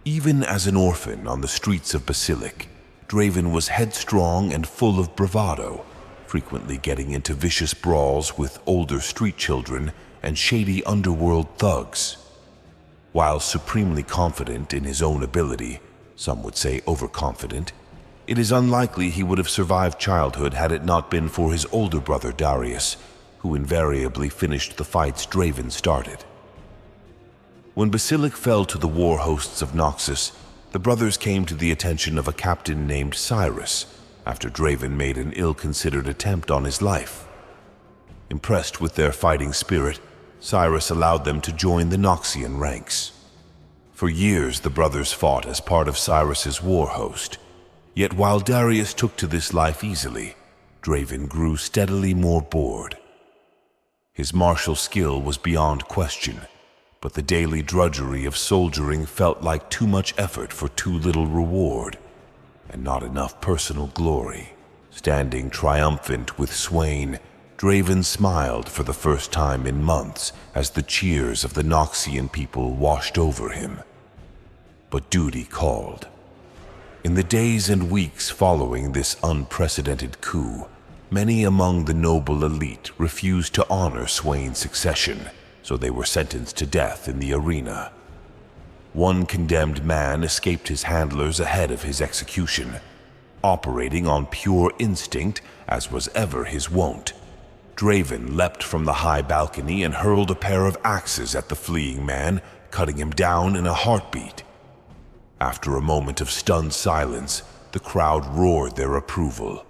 Even as an orphan on the streets of Basilic, Draven was headstrong and full of bravado, frequently getting into vicious brawls with older street children and shady underworld thugs. While supremely confident in his own ability, some would say overconfident, it is unlikely he would have survived childhood had it not been for his older brother Darius, who invariably finished the fights Draven started. When Basilic fell to the war hosts of Noxus, the brothers came to the attention of a captain named Cyrus after Draven made an ill-considered attempt on his life. Impressed with their fighting spirit, Cyrus allowed them to join the Noxian ranks. For years, the brothers fought as part of Cyrus's war host. Yet while Darius took to this life easily, Draven grew steadily more bored. His martial skill was beyond question, but the daily drudgery of soldiering felt like too much effort for too little reward, and not enough personal glory. Standing triumphant with Swain, Draven smiled for the first time in months as the cheers of the Noxian people washed over him. But duty called. In the days and weeks following this unprecedented coup, many among the noble elite refused to honor Swain's succession, so they were sentenced to death in the arena. One condemned man escaped his handlers ahead of his execution, operating on pure instinct as was ever his wont. Draven leapt from the high balcony and hurled a pair of axes at the fleeing man, cutting him down in a heartbeat. After a moment of stunned silence, the crowd roared their approval.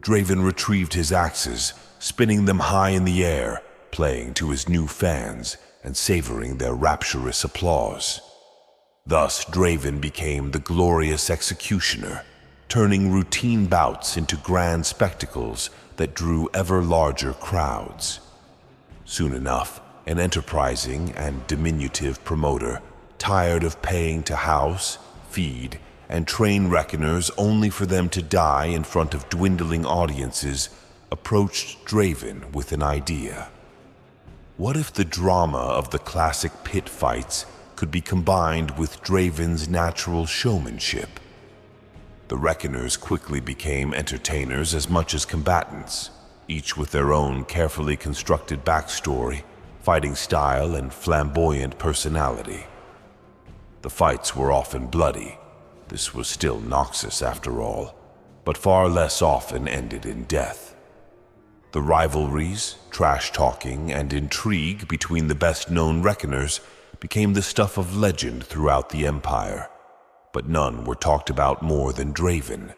Draven retrieved his axes, spinning them high in the air, playing to his new fans and savoring their rapturous applause. Thus, Draven became the glorious executioner, turning routine bouts into grand spectacles that drew ever larger crowds. Soon enough, an enterprising and diminutive promoter, tired of paying to house, feed, and train reckoners only for them to die in front of dwindling audiences, approached Draven with an idea. What if the drama of the classic pit fights could be combined with Draven's natural showmanship? The reckoners quickly became entertainers as much as combatants, each with their own carefully constructed backstory, fighting style, and flamboyant personality. The fights were often bloody. This was still Noxus after all, but far less often ended in death. The rivalries, trash-talking, and intrigue between the best-known reckoners became the stuff of legend throughout the Empire, but none were talked about more than Draven.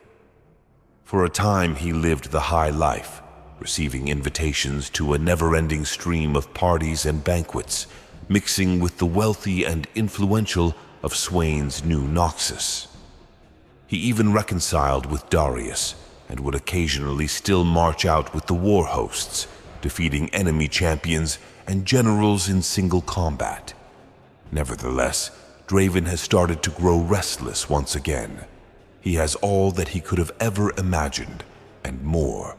For a time he lived the high life, receiving invitations to a never-ending stream of parties and banquets, mixing with the wealthy and influential of Swain's new Noxus. He even reconciled with Darius, and would occasionally still march out with the war hosts, defeating enemy champions and generals in single combat. Nevertheless, Draven has started to grow restless once again. He has all that he could have ever imagined, and more,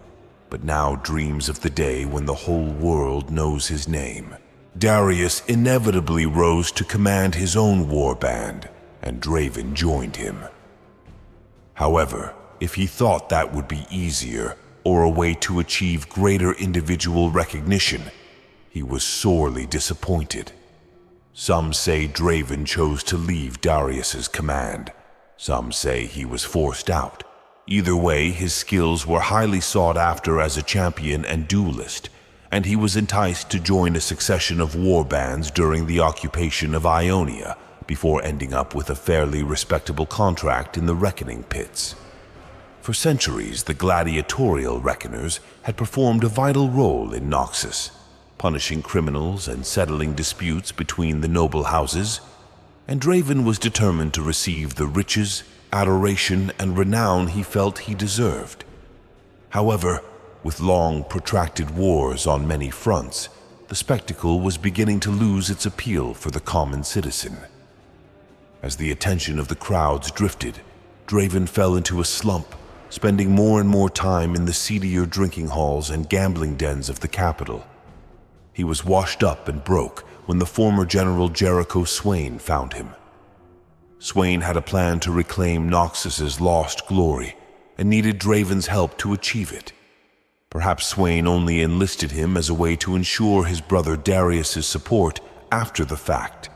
but now dreams of the day when the whole world knows his name. Darius inevitably rose to command his own warband, and Draven joined him. However, if he thought that would be easier or a way to achieve greater individual recognition, he was sorely disappointed. Some say Draven chose to leave Darius's command. Some say he was forced out. Either way, his skills were highly sought after as a champion and duelist, and he was enticed to join a succession of warbands during the occupation of Ionia, before ending up with a fairly respectable contract in the Reckoning Pits. For centuries, the gladiatorial Reckoners had performed a vital role in Noxus, punishing criminals and settling disputes between the noble houses, and Draven was determined to receive the riches, adoration, and renown he felt he deserved. However, with long, protracted wars on many fronts, the spectacle was beginning to lose its appeal for the common citizen. As the attention of the crowds drifted, Draven fell into a slump, spending more and more time in the seedier drinking halls and gambling dens of the capital. He was washed up and broke when the former General Jericho Swain found him. Swain had a plan to reclaim Noxus's lost glory and needed Draven's help to achieve it. Perhaps Swain only enlisted him as a way to ensure his brother Darius's support after the fact.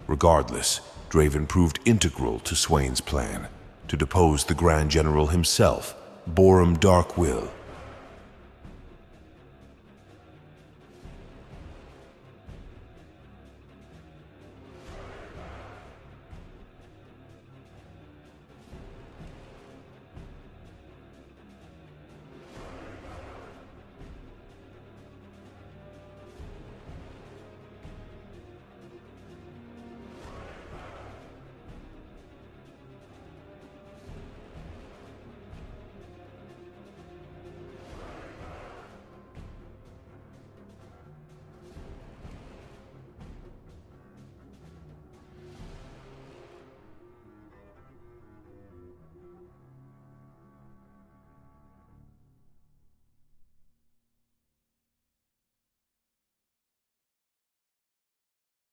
Regardless, Draven proved integral to Swain's plan to depose the Grand General himself, Borum Darkwill.